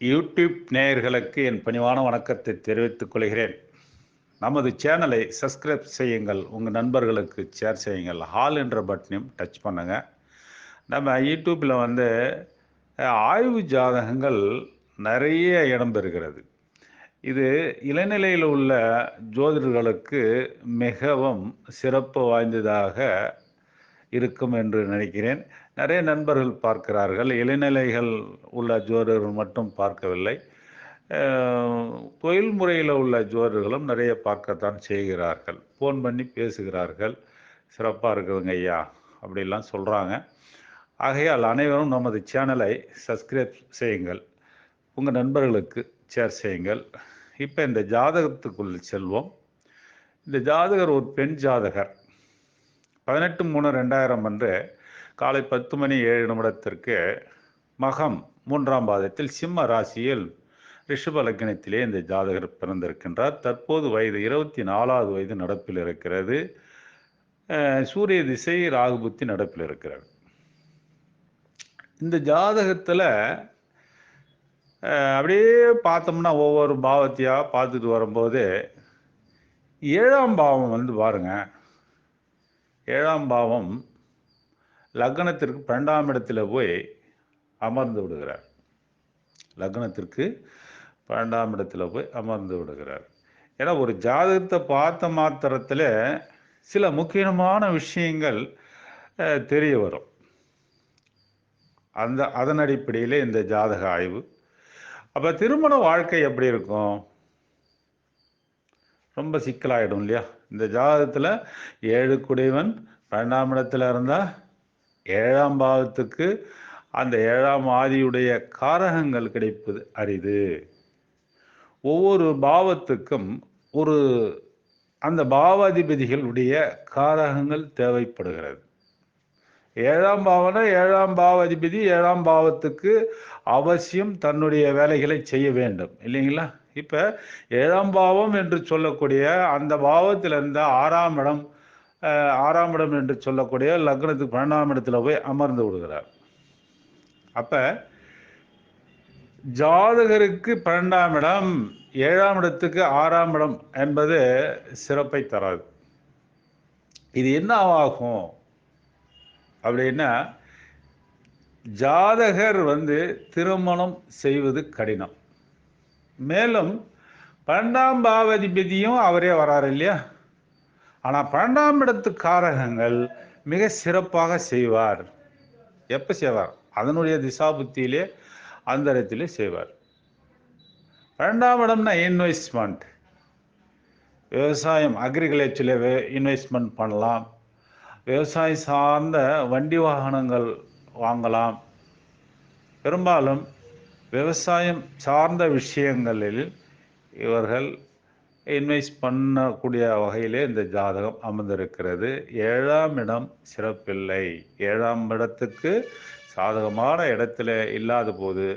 YouTube நேயர்களுக்கு என் பணிவான வணக்கத்தை தெரிவித்துக் கொள்கிறேன். நமது சேனலை சப்ஸ்கிரைப் செய்யுங்கள். உங்கள் நண்பர்களுக்கு ஷேர் செய்யுங்கள். ஆல் என்ற பட்டனையும் டச் பண்ணுங்க. நம்ம யூடியூப்பில் ஆய்வு ஜாதகங்கள் நிறைய இடம்பெறுகிறது. இது இளநிலையில் உள்ள ஜோதிடர்களுக்கு மிகவும் சிறப்பு வாய்ந்ததாக இருக்கும் என்று நினைக்கிறேன். நிறைய நண்பர்கள் பார்க்கிறார்கள். இளநிலைகள் உள்ள ஜோதிடர்கள் மட்டும் பார்க்கவில்லை. தொழில் முறையில் உள்ள ஜோதிடர்களும் நிறைய பார்க்கத்தான் செய்கிறார்கள். ஃபோன் பண்ணி பேசுகிறார்கள். சிறப்பாக இருக்குதுங்க ஐயா அப்படிலாம் சொல்கிறாங்க. ஆகையால் அனைவரும் நமது சேனலை சப்ஸ்கிரைப் செய்யுங்கள். உங்கள் நண்பர்களுக்கு ஷேர் செய்யுங்கள். இப்போ இந்த ஜாதகத்துக்குள் செல்வோம். இந்த ஜாதகர் ஒரு பெண் ஜாதகர். 18/3/2000 அன்று காலை 10:07 மகம் 3ஆம் பாதத்தில் சிம்ம ராசியில் ரிஷப லக்னத்திலே இந்த ஜாதகர் பிறந்திருக்கின்றார். தற்போது வயது 24வது வயது நடப்பில் இருக்கிறது. சூரிய திசை ராகு புத்தி நடப்பில் இருக்கிறது. இந்த ஜாதகத்தில் அப்படியே பார்த்தோம்னா ஒவ்வொரு பாவத்தையாக பார்த்துட்டு வரும்போது 7ஆம் பாவம் பாருங்க. 7ஆம் பாவம் லக்னத்திற்கு 12ஆம் இடத்துல போய் அமர்ந்து விடுகிறார். லக்னத்திற்கு 12ஆம் இடத்துல போய் அமர்ந்து விடுகிறார். ஏன்னா ஒரு ஜாதகத்தை பார்த்த மாத்திரத்தில் சில முக்கியமான விஷயங்கள் தெரிய வரும். அதன் அடிப்படையில் இந்த ஜாதக ஆய்வு. அப்போ திருமண வாழ்க்கை எப்படி இருக்கும்? ரொம்ப சிக்கலாயிடும் இல்லையா? இந்த ஜாதகத்தில் 7 குடைவன் 12ஆம் இடத்துல இருந்தால் 7ஆம் பாவத்துக்கு அந்த 7ஆம் ஆதியுடைய காரகங்கள் கிடைப்பது அரிது. ஒவ்வொரு பாவத்துக்கும் ஒரு அந்த பாவாதிபதிகளுடைய காரகங்கள் தேவைப்படுகிறது. 7ஆம் பாவம்னா 7ஆம் பாவாதிபதி 7ஆம் பாவத்துக்கு அவசியம் தன்னுடைய வேலைகளை செய்ய வேண்டும் இல்லைங்களா? இப்போ 7ஆம் பாவம் என்று சொல்லக்கூடிய அந்த பாவத்தில் இருந்த 6ஆம் இடம் என்று சொல்லக்கூடிய லக்னத்துக்கு 12ஆம் இடத்துல போய் அமர்ந்து விடுகிறார். அப்ப ஜாதகருக்கு 12ஆம் இடம் 7ஆம் இடத்துக்கு 6ஆம் இடம் என்பது சிறப்பை தராது. இது என்ன ஆகும் அப்படின்னா, ஜாதகர் திருமணம் செய்வது கடினம். மேலும் 12ஆம் பாவாதிபதியும் அவரே வராரு இல்லையா? ஆனால் 12ஆம் இடத்து காரகங்கள் மிக சிறப்பாக செய்வார். எப்போ செய்வார்? அதனுடைய திசாபுத்தியிலே அந்த இடத்திலே செய்வார். 12ஆம் இடம்னா இன்வெஸ்ட்மெண்ட், விவசாயம், அக்ரிகல்ச்சரில் இன்வெஸ்ட்மெண்ட் பண்ணலாம். விவசாயம் சார்ந்த வண்டி வாகனங்கள் வாங்கலாம். பெரும்பாலும் விவசாயம் சார்ந்த விஷயங்களில் இவர்கள் இன்வெஸ்ட் பண்ணக்கூடிய வகையிலே இந்த ஜாதகம் அமர்ந்திருக்கிறது. 7ஆம் இடம் சிறப்பில்லை. 7ஆம் இடத்துக்கு சாதகமான இடத்துல இல்லாத போது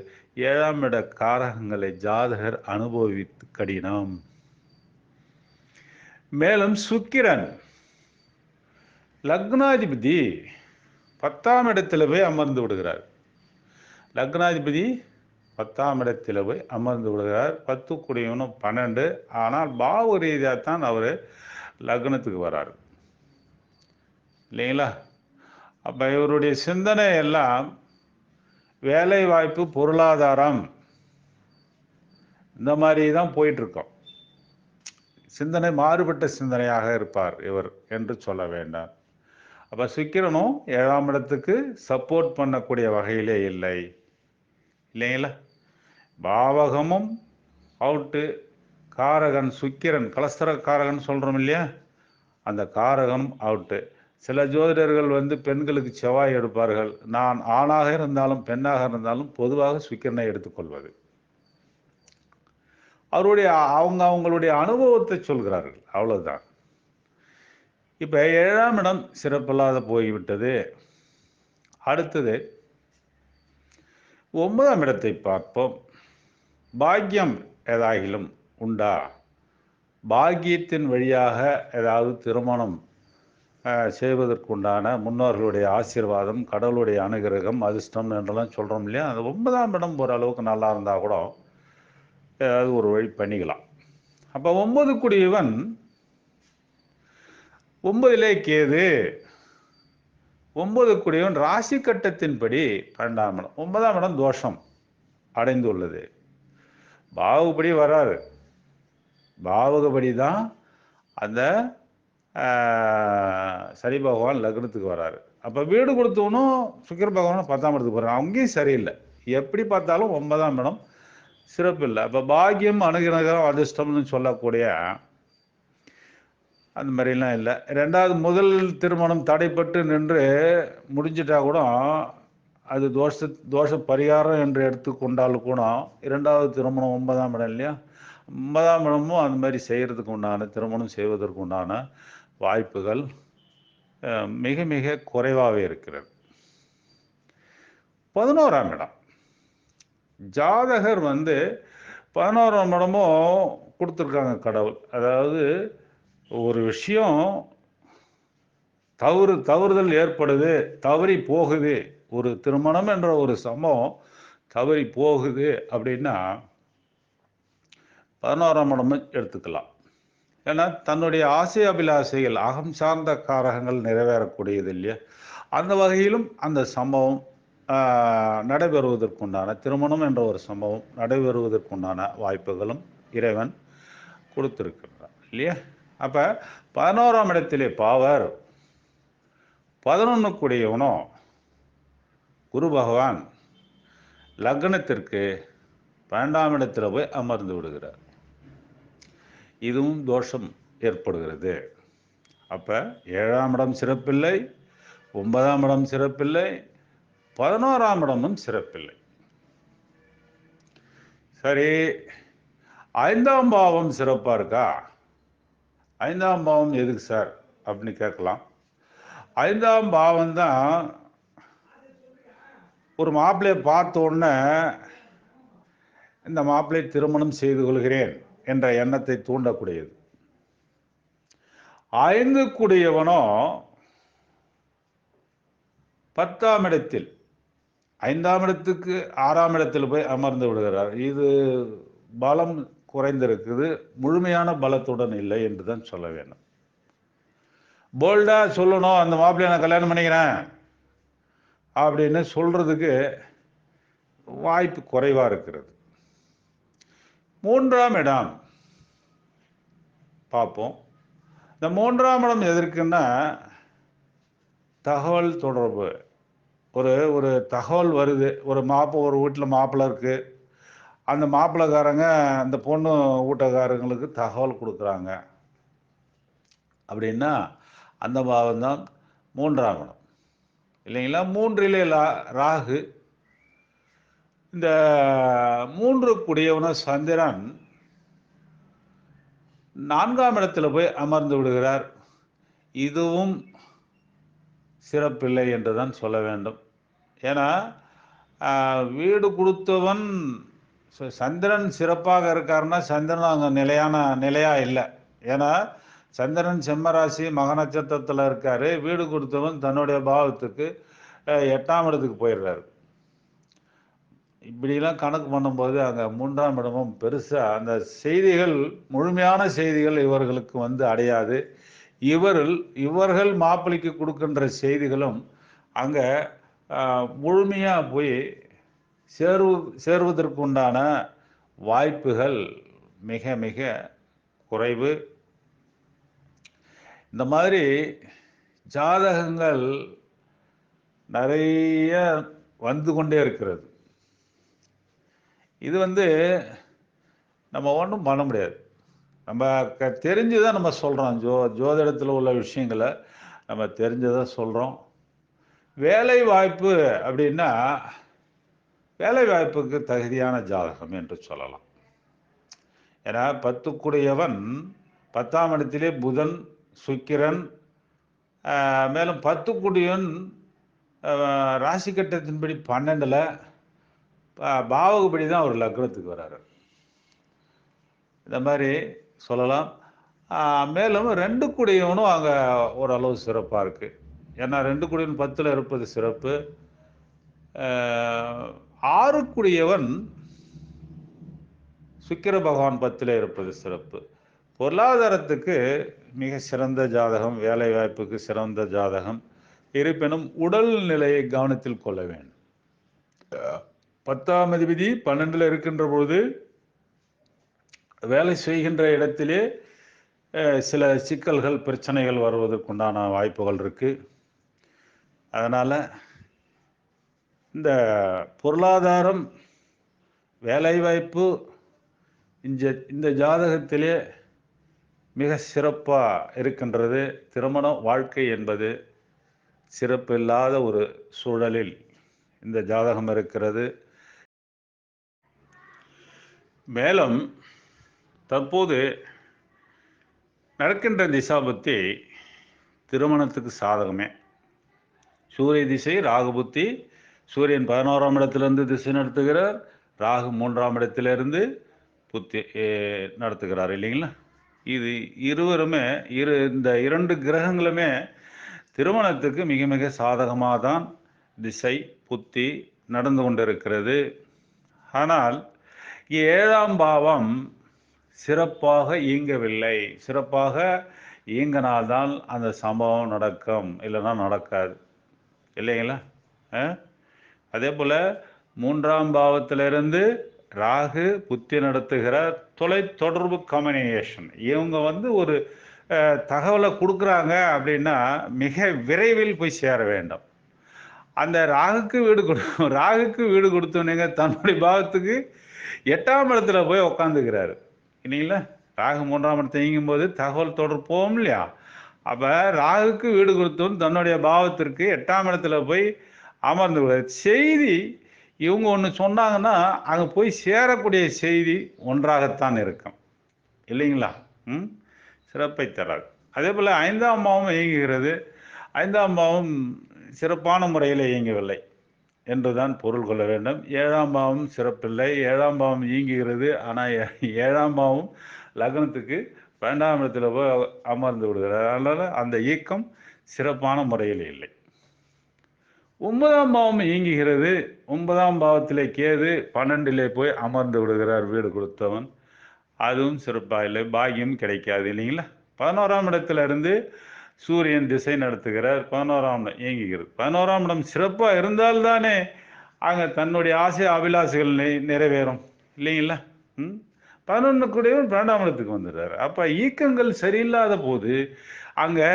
7ஆம் இட காரகங்களை ஜாதகர் அனுபவித்து கடினம். மேலும் சுக்கிரன் லக்னாதிபதி 10ஆம் இடத்துல போய் அமர்ந்து விடுகிறார். லக்னாதிபதி 10ஆம் இடத்துல போய் அமர்ந்து விடுகிறார். 10 கூடியவனும் 12. ஆனால் பாவ ரீதியாக தான் அவர் லக்னத்துக்கு வராரு இல்லைங்களா? அப்போ இவருடைய சிந்தனை எல்லாம் வேலை வாய்ப்பு, பொருளாதாரம், இந்த மாதிரி தான் போயிட்டுருக்கோம். சிந்தனை மாறுபட்ட சிந்தனையாக இருப்பார் இவர் என்று சொல்ல வேண்டாம். அப்போ சுக்கிரனும் 7ஆம் இடத்துக்கு சப்போர்ட் பண்ணக்கூடிய வகையிலே இல்லை இல்லைங்களா? பாவகமும் அவுட்டு, காரகன் சுக்கிரன் கலஸ்தர காரகன் சொல்கிறோம் இல்லையா? அந்த காரகனும் அவுட்டு. சில ஜோதிடர்கள் பெண்களுக்கு செவ்வாய் எடுப்பார்கள். நான் ஆணாக இருந்தாலும் பெண்ணாக இருந்தாலும் பொதுவாக சுக்கிரனை எடுத்துக்கொள்வது. அவங்களுடைய அனுபவத்தை சொல்கிறார்கள், அவ்வளவுதான். இப்போ 7ஆம் இடம் சிறப்பில்லாத போய்விட்டது. அடுத்தது 9ஆம் இடத்தை பார்ப்போம். பாக்கியம் ஏதாகிலும் உண்டா? பாக்கியத்தின் வழியாக ஏதாவது திருமணம் செய்வதற்குண்டான முன்னோர்களுடைய ஆசீர்வாதம், கடவுளுடைய அனுகிரகம், அதிர்ஷ்டம் என்றெல்லாம் சொல்கிறோம் இல்லையா? அந்த 9ஆம் இடம் ஓரளவுக்கு நல்லா இருந்தால் கூட அது ஒரு வழி பண்ணிக்கலாம். அப்போ 9 கூடியவன் 9லே கேது, 9 கூடியவன் ராசி கட்டத்தின்படி 12ஆம் இடம். 9ஆம் இடம் தோஷம் அடைந்துள்ளது. பாவுபடி வராது, பாவகப்படி தான் அந்த சனி பகவான் லக்னத்துக்கு வராரு. அப்போ வீடு கொடுத்தவனும் சுக்கிர பகவானும் 10ஆம் இடத்துக்கு போகிறாங்க. அங்கேயும் சரியில்லை. எப்படி பார்த்தாலும் 9ஆம் இடம் சிறப்பு இல்லை. அப்போ பாக்கியம், அனுகிரகம், அதிர்ஷ்டம்னு சொல்லக்கூடிய அந்த மாதிரிலாம் இல்லை. ரெண்டாவது, முதல் திருமணம் தடைப்பட்டு நின்று முடிஞ்சிட்டா கூட அது தோஷ பரிகாரம் என்று எடுத்துக்கொண்டாலும் கூட இரண்டாவது திருமணம் 9ஆம் இடம் இல்லையா? 9ஆம் இடமும் அந்த மாதிரி செய்கிறதுக்கு உண்டான, திருமணம் செய்வதற்கு உண்டான வாய்ப்புகள் மிக மிக குறைவாகவே இருக்கிறது. 11ஆம் இடம் ஜாதகர் 11ஆம் இடமும் கொடுத்துருக்காங்க கடவுள். அதாவது ஒரு விஷயம் தவறுதல் ஏற்படுது, தவறி போகுது, ஒரு திருமணம் என்ற ஒரு சம்பவம் தவறி போகுது அப்படின்னா 11ஆம் இடம் எடுத்துக்கலாம். ஏன்னா தன்னுடைய ஆசை அபிலாசைகள், அகம் சார்ந்த காரகங்கள் நிறைவேறக்கூடியது இல்லையா? அந்த வகையிலும் அந்த சம்பவம் நடைபெறுவதற்குண்டான, திருமணம் என்ற ஒரு சம்பவம் நடைபெறுவதற்குண்டான வாய்ப்புகளும் இறைவன் கொடுத்திருக்கிறார் இல்லையா? அப்போ 11ஆம் இடத்திலே பாவர், 11 கூடியவனும் குரு பகவான் லக்னத்திற்கு 12ஆம் இடத்துல போய் அமர்ந்து விடுகிறார். இதுவும் தோஷம் ஏற்படுகிறது. அப்போ 7ஆம் இடம் சிறப்பில்லை, 9ஆம் இடம் சிறப்பில்லை, 11ஆம் இடமும் சிறப்பில்லை. சரி, 5ஆம் பாவம் சிறப்பாக இருக்கா? 5ஆம் பாவம் எதுக்கு சார் அப்படின்னு கேட்கலாம். 5ஆம் பாவம் தான் ஒரு மாப்பிள்ளையை பார்த்த உடனே இந்த மாப்பிள்ளை திருமணம் செய்து கொள்கிறேன் என்ற எண்ணத்தை தூண்டக்கூடியது. 5 கூடியவனோ 10ஆம் இடத்தில், 5ஆம் இடத்துக்கு 6ஆம் இடத்தில் போய் அமர்ந்து விடுகிறார். இது பலம் குறைந்திருக்குது, முழுமையான பலத்துடன் இல்லை என்று தான் சொல்ல வேண்டும். போல்டா சொல்லணும், அந்த மாப்பிள்ளையை நான் கல்யாணம் பண்ணிக்கிறேன் அப்படின்னு சொல்றதுக்கு வாய்ப்பு குறைவா இருக்கிறது. 3ஆம் இடம் பார்ப்போம். இந்த 3ஆம் இடம் எதற்குன்னா, தகவல் தொடர்பு. ஒரு தகவல் வருது, ஒரு வீட்டில் மாப்பிள்ளை இருக்கு, அந்த மாப்பிள்ளைக்காரங்க அந்த பொண்ணு வீட்டுக்காரங்களுக்கு தகவல் கொடுக்குறாங்க அப்படின்னா அந்த பாவம் தான் 3ஆம் இடம் இல்லைங்களா? 3லே ராகு. இந்த 3 கூடியவன சந்திரன் 4ஆம் இடத்துல போய் அமர்ந்து விடுகிறார். இதுவும் சிறப்பில்லை என்று தான் சொல்ல வேண்டும். ஏன்னா வீடு கொடுத்தவன் சந்திரன் சிறப்பாக இருக்காருன்னா சந்திரன் அங்கே நிலையா இல்லை. ஏன்னா சந்திரன் செம்மராசி மக நட்சத்திரத்தில் இருக்காரு. வீடு கொடுத்தவன் தன்னுடைய பாவத்துக்கு 8ஆம் இடத்துக்கு போயிடுறாரு. இப்படிலாம் கணக்கு பண்ணும்போது அங்கே 3ஆம் இடமும் பெருசாக அந்த செய்திகள், முழுமையான செய்திகள் இவர்களுக்கு அடையாது. இவர்கள் மாப்பிள்ளைக்கு கொடுக்கின்ற செய்திகளும் அங்கே முழுமையாக போய் சேருவதற்குண்டான வாய்ப்புகள் மிக மிக குறைவு. இந்த மாதிரி ஜாதகங்கள் நிறைய வந்து கொண்டே இருக்கிறது. இது நம்ம ஒன்றும் பண்ண முடியாது. நம்ம தெரிஞ்சுதான் நம்ம சொல்கிறோம். ஜோதிடத்தில் உள்ள விஷயங்களை நம்ம தெரிஞ்சதான் சொல்கிறோம். வேலை வாய்ப்பு அப்படின்னா வேலை வாய்ப்புக்கு தகுதியான ஜாதகம் என்று சொல்லலாம். ஏன்னா 10 கூடியவன் 10ஆம் இடத்திலே புதன், சுக்கிரன், மேலும் 10 கூடியவன் ராசி கட்டத்தின்படி 12ல் பாவகப்படி தான் அவர் லக்னத்துக்கு வர்றாரு. இந்த மாதிரி சொல்லலாம். மேலும் 2 கூடியவனும் அங்கே ஓரளவு சிறப்பாக இருக்கு. ஏன்னா 2 கூடியவன் 10ல் இருப்பது சிறப்பு. 6 கூடியவன் சுக்கிர பகவான் 10ல் இருப்பது சிறப்பு. பொருளாதாரத்துக்கு மிக சிறந்த ஜாதகம், வேலை வாய்ப்புக்கு சிறந்த ஜாதகம். இருப்பினும் உடல் நிலையை கவனத்தில் கொள்ள வேண்டும். 10ஆம் அதிபதி 12ல் இருக்கின்ற பொழுது வேலை செய்கின்ற இடத்திலே சில சிக்கல்கள், பிரச்சனைகள் வருவதற்குண்டான வாய்ப்புகள் இருக்கு. அதனால் இந்த பொருளாதாரம், வேலைவாய்ப்பு இந்த ஜாதகத்திலே மிக சிறப்பாக இருக்கின்றது. திருமண வாழ்க்கை என்பது சிறப்பில்லாத ஒரு சூழலில் இந்த ஜாதகம் இருக்கிறது. மேலும் தற்போது நடக்கின்ற திசாபுத்தி திருமணத்துக்கு சாதகமே. சூரிய திசை, ராகு புத்தி. சூரியன் 11ஆம் இடத்திலிருந்து திசை நடத்துகிறார், ராகு 3ஆம் இடத்திலிருந்து புத்தி நடத்துகிறார் இல்லைங்களா? இது இருவருமே இந்த 2 கிரகங்களுமே திருமணத்துக்கு மிக மிக சாதகமாக தான் திசை புத்தி நடந்து கொண்டிருக்கிறது. ஆனால் 7ஆம் பாவம் சிறப்பாக இயங்கவில்லை. சிறப்பாக இயங்கினால்தான் அந்த சம்பவம் நடக்கும், இல்லைன்னா நடக்காது இல்லைங்களா? அதே போல் 3ஆம் பாவத்திலிருந்து ராகு புத்தி நடத்துகிற தொலைத்தொடர்பு கம்யூனிகேஷன். இவங்க ஒரு தகவலை கொடுக்குறாங்க அப்படின்னா மிக விரைவில் போய் சேர வேண்டும். அந்த ராகுக்கு வீடு கொடுத்தோன்னே தன்னுடைய பாவத்துக்கு 8ஆம் இடத்துல போய் உக்காந்துக்கிறாரு இல்லைங்களா? ராகு 3ஆம் இடத்தை இயங்கும்போது தகவல் தொடர்பு போகும் இல்லையா? அப்போ ராகுக்கு வீடு கொடுத்தோன்னு தன்னுடைய பாவத்திற்கு 8ஆம் இடத்துல போய் அமர்ந்து செய்தி இவங்க ஒன்று சொன்னாங்கன்னா அங்கே போய் சேரக்கூடிய செய்தி ஒன்றாகத்தான் இருக்கும் இல்லைங்களா? சிறப்பை தராது. அதே போல் 5ஆம் பாவம் இயங்குகிறது. 5ஆம் பாவம் சிறப்பான முறையில் இயங்கவில்லை என்றுதான் பொருள் கொள்ள வேண்டும். 7ஆம் பாவம் சிறப்பில்லை. 7ஆம் பாவம் இயங்குகிறது. ஆனால் 7ஆம் பாவம் லக்னத்துக்கு 12ஆம் இடத்துல போய் அமர்ந்து விடுகிறார். அதனால் அந்த இயக்கம் சிறப்பான முறையில் இல்லை. 9ஆம் பாவம் இயங்குகிறது. 9ஆம் பாவத்திலே கேது 12லே போய் அமர்ந்து விடுகிறார் வீடு கொடுத்தவன். அதுவும் சிறப்பாக இல்லை, பாக்கியம் கிடைக்காது இல்லைங்களா? 11ஆம் இடத்துல இருந்து சூரியன் திசை நடத்துகிறார். 11ஆம் இடம் இயங்குகிறது. 11ஆம் இடம் சிறப்பாக இருந்தால்தானே அங்கே தன்னுடைய ஆசை அபிலாசைகள் நிறைவேறும் இல்லைங்களா? 11 கூடவும் 12ஆம் இடத்துக்கு வந்துடுறாரு. அப்போ இயக்கங்கள் சரியில்லாத போது அங்கே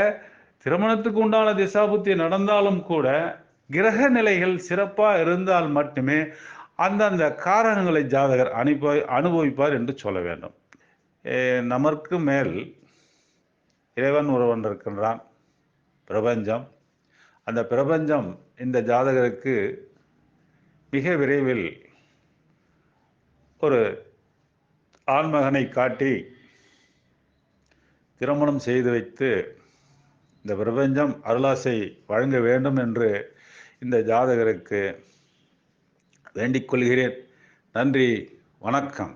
திருமணத்துக்கு உண்டான திசாபுத்தி நடந்தாலும் கூட கிரக நிலைகள் சிறப்பாக இருந்தால் மட்டுமே அந்தந்த காரணங்களை ஜாதகர் அனுபவிப்பார் என்று சொல்ல வேண்டும். நமக்கு மேல் இறைவன் ஒருவன் இருக்கின்றான், பிரபஞ்சம். அந்த பிரபஞ்சம் இந்த ஜாதகருக்கு மிக விரைவில் ஒரு ஆண்மகனை காட்டி திருமணம் செய்து வைத்து இந்த பிரபஞ்சம் அருளாசை வழங்க வேண்டும் என்று இந்த ஜாதகருக்கு வேண்டிக் கொள்கிறேன். நன்றி, வணக்கம்.